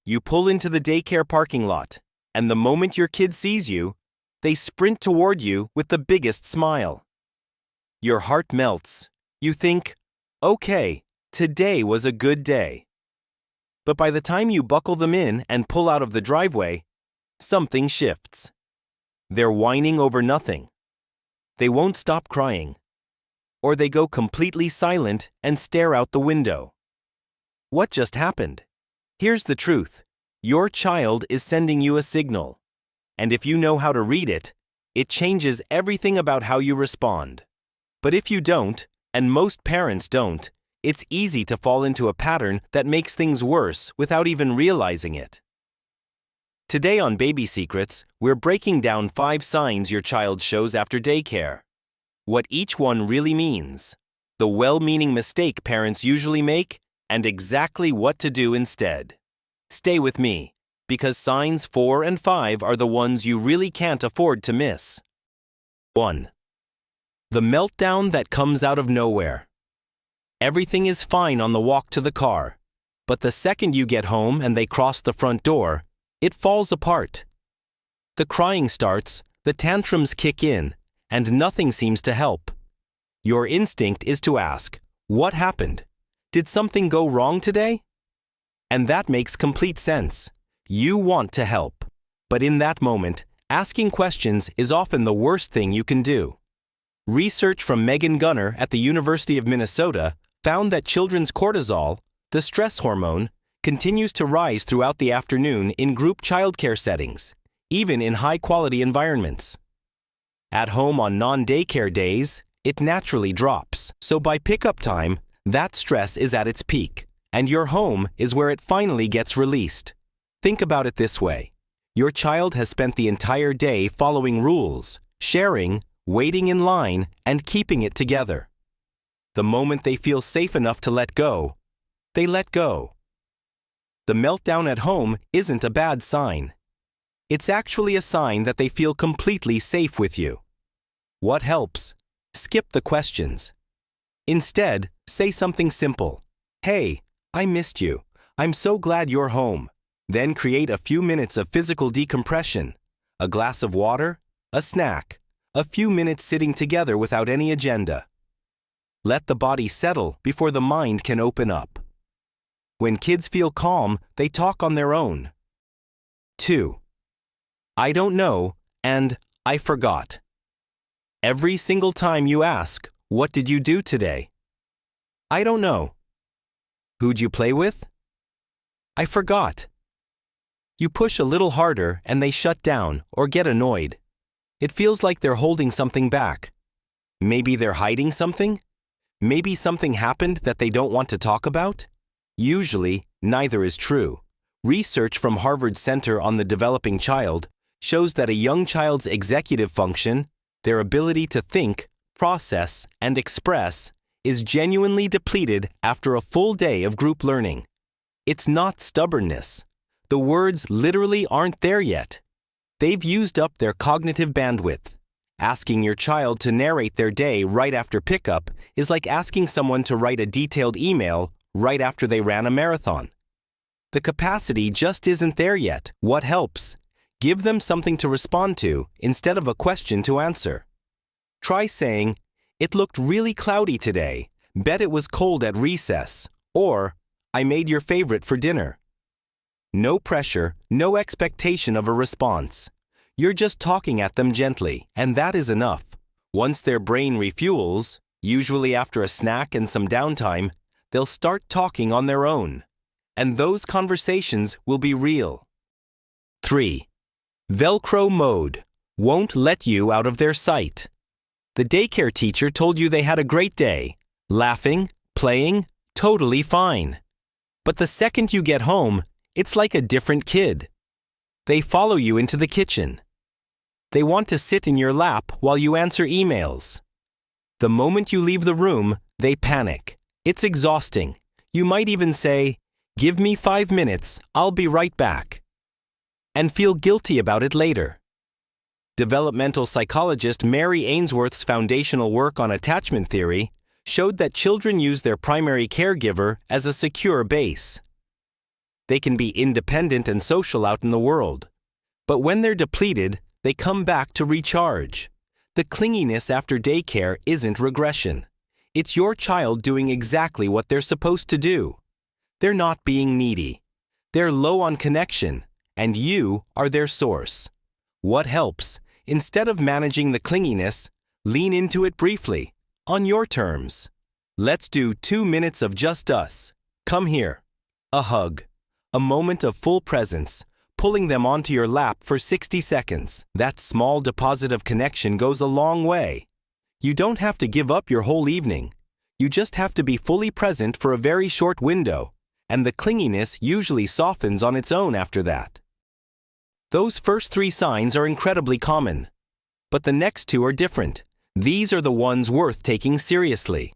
You pull into the daycare parking lot, and the moment your kid sees you, they sprint toward you with the biggest smile. Your heart melts. You think, okay, today was a good day. But by the time you buckle them in and pull out of the driveway, something shifts. They're whining over nothing. They won't stop crying. Or they go completely silent and stare out the window. What just happened? Here's the truth. Your child is sending you a signal. And if you know how to read it, it changes everything about how you respond. But if you don't, and most parents don't, it's easy to fall into a pattern that makes things worse without even realizing it. Today on Baby Secrets, we're breaking down 5 signs your child shows after daycare. What each one really means, the well-meaning mistake parents usually make, and exactly what to do instead. Stay with me, because signs 4 and 5 are the ones you really can't afford to miss. 1. The meltdown that comes out of nowhere. Everything is fine on the walk to the car, but the second you get home and they cross the front door, it falls apart. The crying starts, the tantrums kick in, and nothing seems to help. Your instinct is to ask, what happened? Did something go wrong today? And that makes complete sense. You want to help. But in that moment, asking questions is often the worst thing you can do. Research from Megan Gunner at the University of Minnesota found that children's cortisol, the stress hormone, continues to rise throughout the afternoon in group childcare settings, even in high-quality environments. At home on non-daycare days, it naturally drops. So by pickup time, that stress is at its peak, and your home is where it finally gets released. Think about it this way. Your child has spent the entire day following rules, sharing, waiting in line, and keeping it together. The moment they feel safe enough to let go, they let go. The meltdown at home isn't a bad sign. It's actually a sign that they feel completely safe with you. What helps? Skip the questions. Instead, say something simple. Hey, I missed you. I'm so glad you're home. Then create a few minutes of physical decompression. A glass of water, a snack, a few minutes sitting together without any agenda. Let the body settle before the mind can open up. When kids feel calm, they talk on their own. 2. I don't know, and I forgot. Every single time you ask, what did you do today? I don't know. Who'd you play with? I forgot. You push a little harder and they shut down or get annoyed. It feels like they're holding something back. Maybe they're hiding something? Maybe something happened that they don't want to talk about? Usually, neither is true. Research from Harvard's Center on the Developing Child shows that a young child's executive function, their ability to think, process, and express, is genuinely depleted after a full day of group learning. It's not stubbornness. The words literally aren't there yet. They've used up their cognitive bandwidth. Asking your child to narrate their day right after pickup is like asking someone to write a detailed email right after they ran a marathon. The capacity just isn't there yet. What helps? Give them something to respond to instead of a question to answer. Try saying, "It looked really cloudy today. Bet it was cold at recess." Or, "I made your favorite for dinner." No pressure, no expectation of a response. You're just talking at them gently, and that is enough. Once their brain refuels, usually after a snack and some downtime, they'll start talking on their own. And those conversations will be real. 3. Velcro mode. Won't let you out of their sight. The daycare teacher told you they had a great day. Laughing, playing, totally fine. But the second you get home, it's like a different kid. They follow you into the kitchen. They want to sit in your lap while you answer emails. The moment you leave the room, they panic. It's exhausting. You might even say, "Give me 5 minutes, I'll be right back." And feel guilty about it later. Developmental psychologist Mary Ainsworth's foundational work on attachment theory showed that children use their primary caregiver as a secure base. They can be independent and social out in the world. But when they're depleted, they come back to recharge. The clinginess after daycare isn't regression. It's your child doing exactly what they're supposed to do. They're not being needy. They're low on connection, and you are their source. What helps? Instead of managing the clinginess, lean into it briefly, on your terms. Let's do 2 minutes of just us. Come here. A hug. A moment of full presence, pulling them onto your lap for 60 seconds. That small deposit of connection goes a long way. You don't have to give up your whole evening. You just have to be fully present for a very short window, and the clinginess usually softens on its own after that. Those first 3 signs are incredibly common. But the next 2 are different. These are the ones worth taking seriously.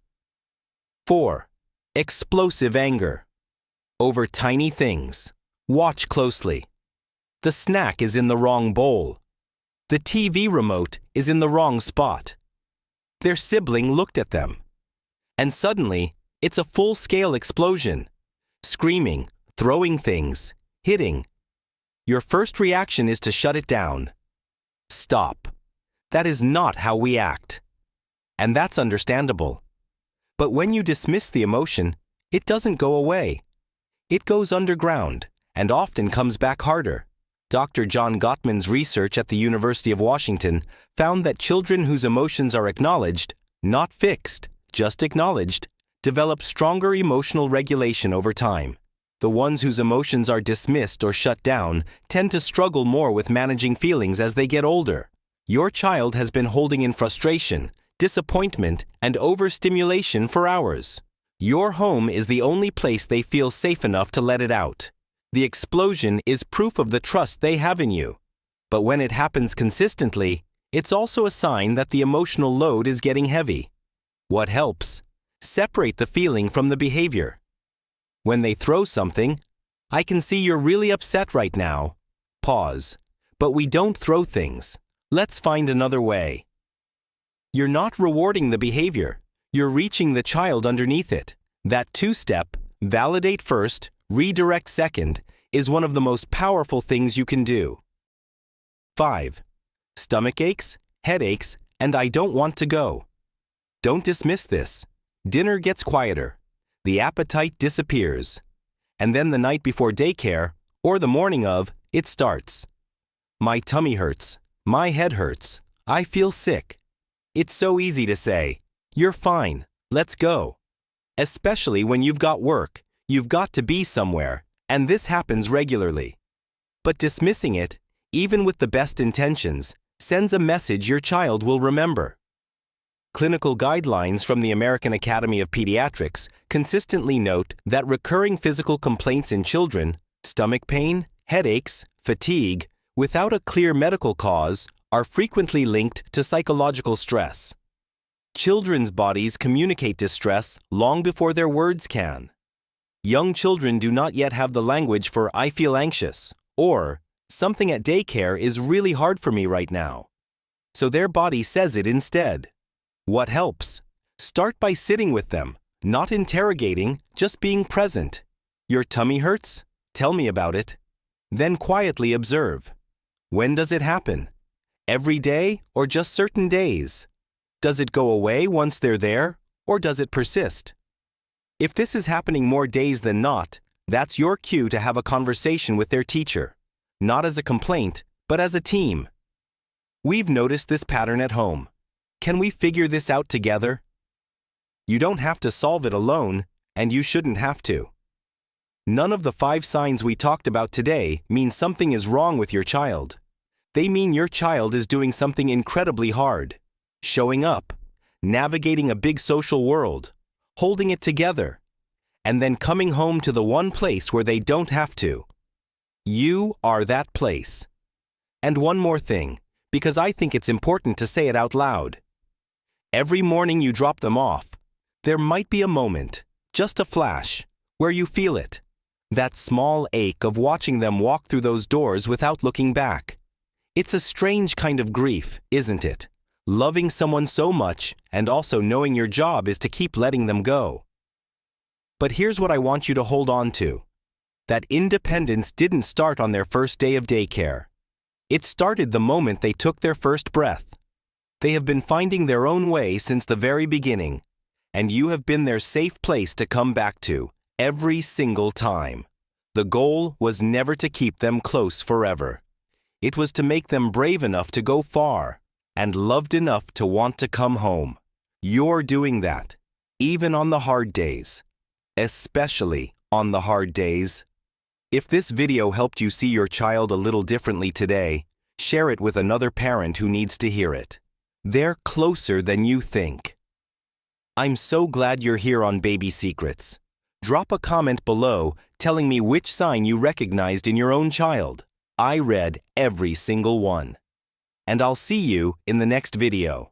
4. Explosive anger. Over tiny things. Watch closely. The snack is in the wrong bowl. The TV remote is in the wrong spot. Their sibling looked at them. And suddenly, it's a full-scale explosion. Screaming, throwing things, hitting. Your first reaction is to shut it down. Stop. That is not how we act. And that's understandable. But when you dismiss the emotion, it doesn't go away. It goes underground and often comes back harder. Dr. John Gottman's research at the University of Washington found that children whose emotions are acknowledged, not fixed, just acknowledged, develop stronger emotional regulation over time. The ones whose emotions are dismissed or shut down tend to struggle more with managing feelings as they get older. Your child has been holding in frustration, disappointment, and overstimulation for hours. Your home is the only place they feel safe enough to let it out. The explosion is proof of the trust they have in you. But when it happens consistently, it's also a sign that the emotional load is getting heavy. What helps? Separate the feeling from the behavior. When they throw something, I can see you're really upset right now. Pause. But we don't throw things. Let's find another way. You're not rewarding the behavior. You're reaching the child underneath it. That 2-step, validate first, redirect second, is one of the most powerful things you can do. 5. Stomach aches, headaches, and I don't want to go. Don't dismiss this. Dinner gets quieter. The appetite disappears. And then the night before daycare, or the morning of, it starts. My tummy hurts. My head hurts. I feel sick. It's so easy to say, you're fine, let's go. Especially when you've got work, you've got to be somewhere, and this happens regularly. But dismissing it, even with the best intentions, sends a message your child will remember. Clinical guidelines from the American Academy of Pediatrics consistently note that recurring physical complaints in children, stomach pain, headaches, fatigue, without a clear medical cause, are frequently linked to psychological stress. Children's bodies communicate distress long before their words can. Young children do not yet have the language for "I feel anxious" or "something at daycare is really hard for me right now." So their body says it instead. What helps? Start by sitting with them, not interrogating, just being present. Your tummy hurts? Tell me about it. Then quietly observe. When does it happen? Every day or just certain days? Does it go away once they're there, or does it persist? If this is happening more days than not, that's your cue to have a conversation with their teacher, not as a complaint, but as a team. We've noticed this pattern at home. Can we figure this out together? You don't have to solve it alone, and you shouldn't have to. None of the 5 signs we talked about today mean something is wrong with your child. They mean your child is doing something incredibly hard. Showing up, navigating a big social world, holding it together, and then coming home to the one place where they don't have to. You are that place. And one more thing, because I think it's important to say it out loud. Every morning you drop them off, there might be a moment, just a flash, where you feel it. That small ache of watching them walk through those doors without looking back. It's a strange kind of grief, isn't it? Loving someone so much and also knowing your job is to keep letting them go. But here's what I want you to hold on to. that independence didn't start on their first day of daycare. It started the moment they took their first breath. They have been finding their own way since the very beginning, and you have been their safe place to come back to every single time. The goal was never to keep them close forever. It was to make them brave enough to go far and loved enough to want to come home. You're doing that, even on the hard days, especially on the hard days. If this video helped you see your child a little differently today, share it with another parent who needs to hear it. They're closer than you think. I'm so glad you're here on Baby Secrets. Drop a comment below telling me which sign you recognized in your own child. I read every single one. And I'll see you in the next video.